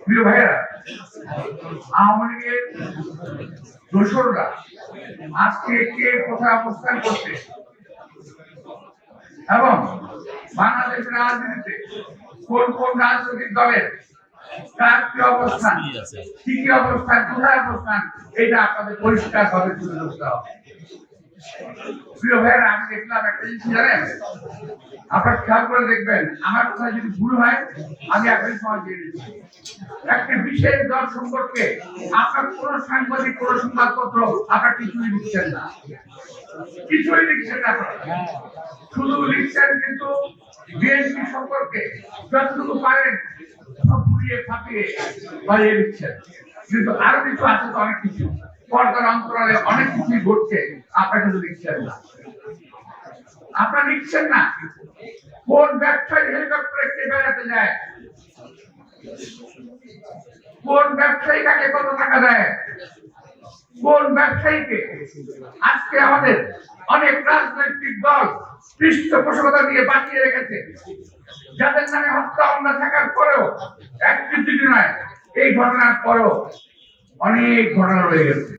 প্রিয় ভাইয়েরা, আওয়ামী লীগের দোসররা আজকে কে কোথায় অবস্থান করছে এবং বাংলাদেশের রাজনীতিতে কোন কোন রাজনৈতিক দলের কার কি অবস্থান, কি কি অবস্থান, কোথায় অবস্থান, এটা আপনাদের পরিষ্কার ভাবে তুলে ধরতে হবে। প্রিয় ভাইয়েরা, আমি দেখলাম একটা জিনিস জানেন, আপনার খেয়াল করে দেখবেন, আমার কথা যদি ভুল হয় আমি আপনার সময় দিয়ে দিচ্ছি। একটি বিশেষ দল সম্পর্কে আপনার কোন সাংবাদিক, কোন সংবাদপত্র আপনার কিছুই লিখছেন না, কিছুই লিখছেন না। শুধু লিখছেন কিন্তু বিএনপি সম্পর্কে যতটুকু পারেন সব ঘুরিয়ে ফাটিয়ে বাড়িয়ে দিচ্ছেন, কিন্তু আরো কিছু আছে তো, অনেক কিছু পর্দার অন্তরালে অনেক কিছুই ঘটছে, আপনার কিন্তু লিখছেন না। আপনারা লিখছেন না কোন ব্যবসায়ী হেলিকপ্টারে কে বেড়াতে যায়, কোন ব্যবসায়ী কাকে কত টাকা দেয়, কোন ব্যবসায়ীকে। আজকে আমাদের অনেক রাজনৈতিক দল পৃষ্ঠপোষকতা দিয়ে বাঁচিয়ে রেখেছে, যাদের নামে হত্যা মামলা থাকার পরেও একটি নয়, এই ঘটনার পরেও অনেক ঘটনা রয়ে গেছে।